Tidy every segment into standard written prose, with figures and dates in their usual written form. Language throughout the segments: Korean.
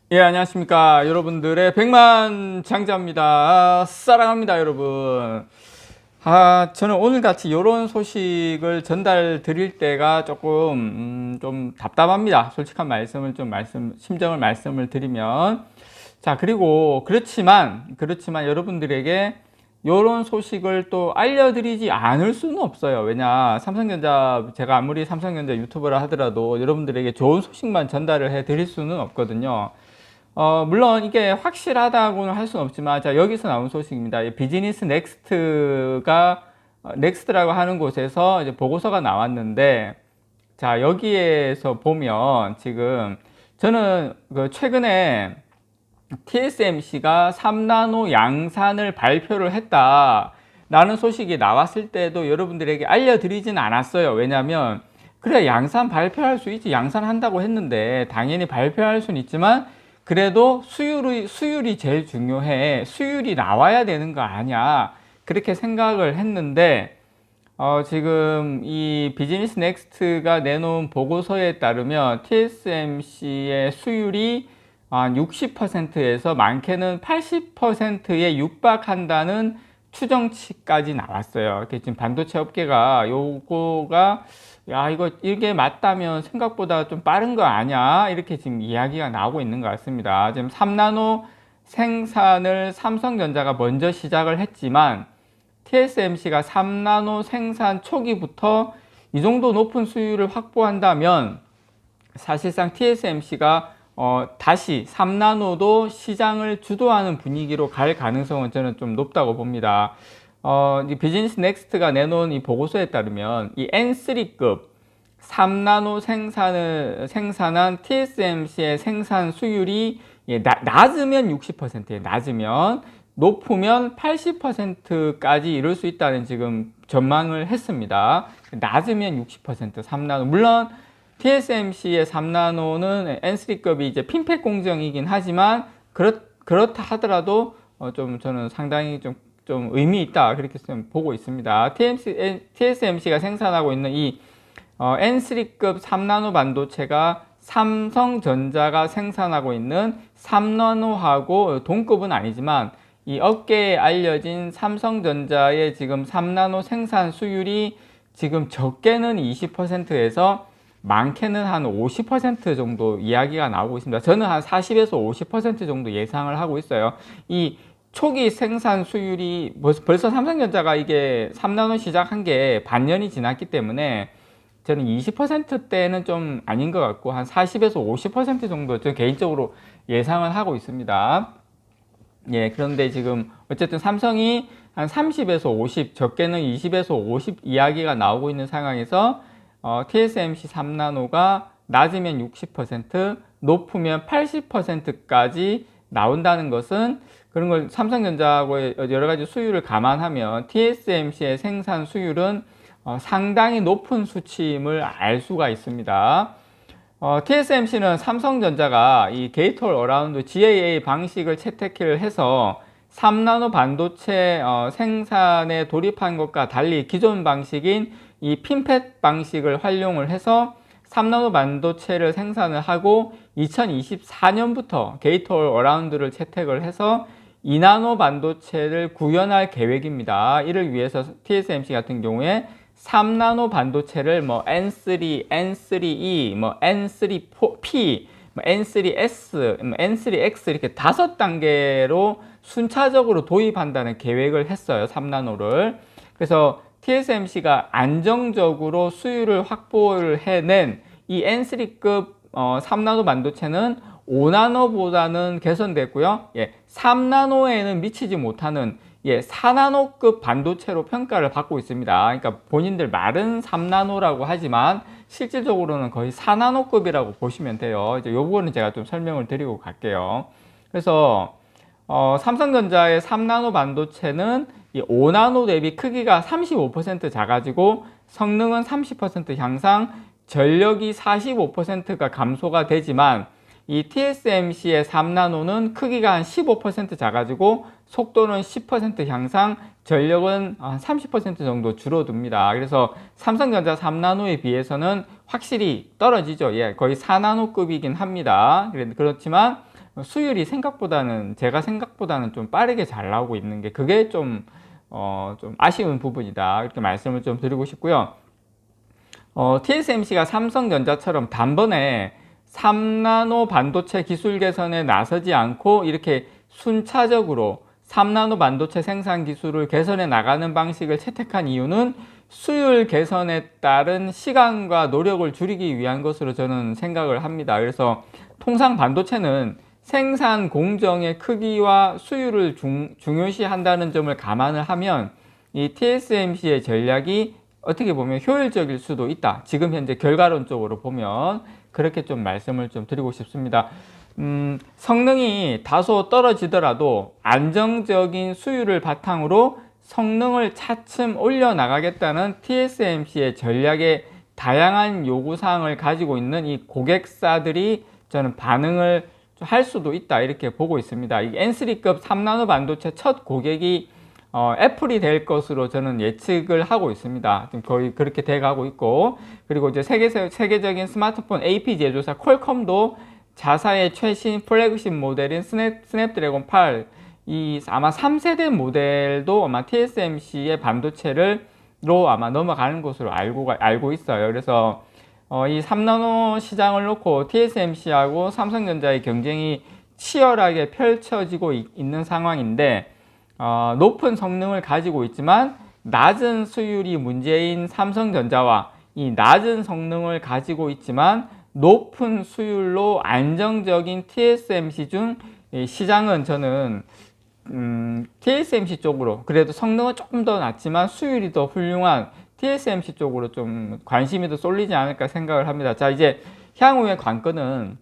예, 안녕하십니까. 여러분들의 백만 장자입니다. 사랑합니다, 여러분. 저는 오늘같이 이런 소식을 전달 드릴 때가 조금, 좀 답답합니다. 솔직한 말씀을 심정을 말씀을 드리면. 자, 그리고, 그렇지만 여러분들에게 이런 소식을 또 알려드리지 않을 수는 없어요. 왜냐, 제가 아무리 삼성전자 유튜버라 하더라도 여러분들에게 좋은 소식만 전달을 해 드릴 수는 없거든요. 물론 이게 확실하다고는 할 수는 없지만, 자, 여기서 나온 소식입니다. 비즈니스 넥스트라고 하는 곳에서 이제 보고서가 나왔는데, 자, 여기에서 보면 지금 저는 최근에 TSMC가 3나노 양산을 발표를 했다라는 소식이 나왔을 때도 여러분들에게 알려드리진 않았어요. 왜냐면, 그래, 양산 발표할 수 있지. 양산한다고 했는데, 당연히 발표할 수는 있지만, 그래도 수율이 제일 중요해. 수율이 나와야 되는 거 아니야. 그렇게 생각을 했는데, 지금 이 비즈니스 넥스트가 내놓은 보고서에 따르면 TSMC의 수율이 한 60%에서 많게는 80%에 육박한다는 추정치까지 나왔어요. 이렇게 지금 반도체 업계가 요거가 이게 맞다면 생각보다 좀 빠른 거 아니야? 이렇게 지금 이야기가 나오고 있는 것 같습니다. 지금 3나노 생산을 삼성전자가 먼저 시작을 했지만 TSMC가 3나노 생산 초기부터 이 정도 높은 수율을 확보한다면 사실상 TSMC가 다시 3나노도 시장을 주도하는 분위기로 갈 가능성은 저는 좀 높다고 봅니다. 이 비즈니스 넥스트가 내놓은 이 보고서에 따르면 이 N3급 3나노 생산한 TSMC의 생산 수율이 낮으면 60%예요. 낮으면, 높으면 80%까지 이룰 수 있다는 지금 전망을 했습니다. 낮으면 60%, 3나노. 물론 TSMC의 3나노는 N3급이 이제 핀팩 공정이긴 하지만 그렇다 하더라도 저는 상당히 좀 의미 있다, 그렇게 좀 보고 있습니다. TSMC가 생산하고 있는 이 N3급 3나노 반도체가 삼성전자가 생산하고 있는 3나노하고 동급은 아니지만 이 업계에 알려진 삼성전자의 지금 3나노 생산 수율이 지금 적게는 20%에서 많게는 한 50% 정도 이야기가 나오고 있습니다. 저는 한 40에서 50% 정도 예상을 하고 있어요. 이 초기 생산 수율이 벌써 삼성전자가 이게 3나노 시작한 게 반년이 지났기 때문에 저는 20%대는 좀 아닌 것 같고 한 40에서 50% 정도 저 개인적으로 예상을 하고 있습니다. 예, 그런데 지금 어쨌든 삼성이 한 30에서 50, 적게는 20에서 50 이야기가 나오고 있는 상황에서 TSMC 3나노가 낮으면 60%, 높으면 80%까지 나온다는 것은 그런 걸 삼성전자하고의 여러 가지 수율을 감안하면 TSMC의 생산 수율은 상당히 높은 수치임을 알 수가 있습니다. TSMC는 삼성전자가 이 게이트 올 어라운드 GAA 방식을 채택을 해서 3나노 반도체 생산에 돌입한 것과 달리 기존 방식인 이 핀펫 방식을 활용을 해서 3나노 반도체를 생산을 하고 2024년부터 게이트 올 어라운드를 채택을 해서 2나노 반도체를 구현할 계획입니다. 이를 위해서 TSMC 같은 경우에 3나노 반도체를 뭐 N3, N3E, 뭐 N3P, 뭐 N3S, 뭐 N3X 이렇게 5단계로 순차적으로 도입한다는 계획을 했어요. 3나노를. 그래서 TSMC가 안정적으로 수율을 확보를 해낸 이 N3급 3나노 반도체는 5나노보다는 개선됐고요. 3나노에는 미치지 못하는 4나노급 반도체로 평가를 받고 있습니다. 그러니까 본인들 말은 3나노라고 하지만 실질적으로는 거의 4나노급이라고 보시면 돼요. 이제 요 부분은 제가 좀 설명을 드리고 갈게요. 그래서 삼성전자의 3나노 반도체는 이 5나노 대비 크기가 35% 작아지고 성능은 30% 향상, 전력이 45%가 감소가 되지만 이 TSMC의 3나노는 크기가 한 15% 작아지고 속도는 10% 향상, 전력은 한 30% 정도 줄어듭니다. 그래서 삼성전자 3나노에 비해서는 확실히 떨어지죠. 거의 4나노급이긴 합니다. 그렇지만 수율이 제가 생각보다는 좀 빠르게 잘 나오고 있는 게 그게 좀 아쉬운 부분이다. 이렇게 말씀을 좀 드리고 싶고요. TSMC가 삼성전자처럼 단번에 3나노 반도체 기술 개선에 나서지 않고 이렇게 순차적으로 3나노 반도체 생산 기술을 개선해 나가는 방식을 채택한 이유는 수율 개선에 따른 시간과 노력을 줄이기 위한 것으로 저는 생각을 합니다. 그래서 통상 반도체는 생산 공정의 크기와 수율을 중요시한다는 점을 감안을 하면 이 TSMC의 전략이 어떻게 보면 효율적일 수도 있다. 지금 현재 결과론적으로 보면 그렇게 좀 말씀을 좀 드리고 싶습니다. 성능이 다소 떨어지더라도 안정적인 수율을 바탕으로 성능을 차츰 올려나가겠다는 TSMC의 전략의 다양한 요구사항을 가지고 있는 이 고객사들이 저는 반응을 할 수도 있다 이렇게 보고 있습니다. 이 N3급 3나노 반도체 첫 고객이 애플이 될 것으로 저는 예측을 하고 있습니다. 지금 거의 그렇게 돼가고 있고, 그리고 이제 세계적인 스마트폰 AP 제조사 퀄컴도 자사의 최신 플래그십 모델인 스냅드래곤 8, 아마 3세대 모델도 아마 TSMC의 반도체로 아마 넘어가는 것으로 알고 있어요. 그래서 이 3나노 시장을 놓고 TSMC하고 삼성전자의 경쟁이 치열하게 펼쳐지고 있는 상황인데, 높은 성능을 가지고 있지만 낮은 수율이 문제인 삼성전자와 이 낮은 성능을 가지고 있지만 높은 수율로 안정적인 TSMC 중 시장은 저는 TSMC 쪽으로, 그래도 성능은 조금 더 낮지만 수율이 더 훌륭한 TSMC 쪽으로 좀 관심이 더 쏠리지 않을까 생각을 합니다. 자, 이제 향후의 관건은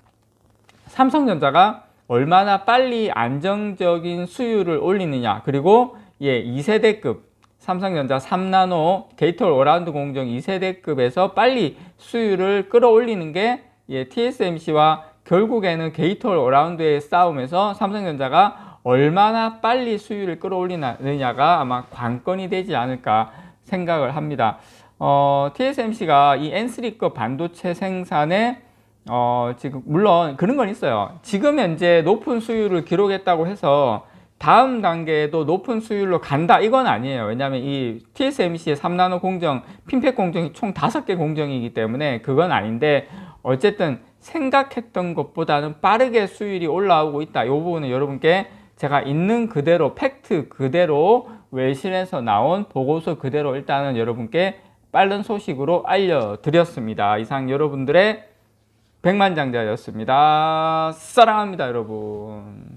삼성전자가 얼마나 빨리 안정적인 수율을 올리느냐, 그리고 2세대급 삼성전자 3나노 게이트 어라운드 공정 2세대급에서 빨리 수율을 끌어올리는 게 TSMC와 결국에는 게이트 어라운드의 싸움에서 삼성전자가 얼마나 빨리 수율을 끌어올리느냐가 아마 관건이 되지 않을까 생각을 합니다. TSMC가 이 N3급 반도체 생산에 지금 물론 그런 건 있어요. 지금 현재 높은 수율을 기록했다고 해서 다음 단계에도 높은 수율로 간다 이건 아니에요. 왜냐하면 이 TSMC의 3나노 공정, 핀팩 공정이 총 5개 공정이기 때문에 그건 아닌데, 어쨌든 생각했던 것보다는 빠르게 수율이 올라오고 있다. 이 부분은 여러분께 제가 있는 그대로 팩트 그대로 외신에서 나온 보고서 그대로 일단은 여러분께 빠른 소식으로 알려드렸습니다. 이상 여러분들의 백만장자였습니다. 사랑합니다, 여러분.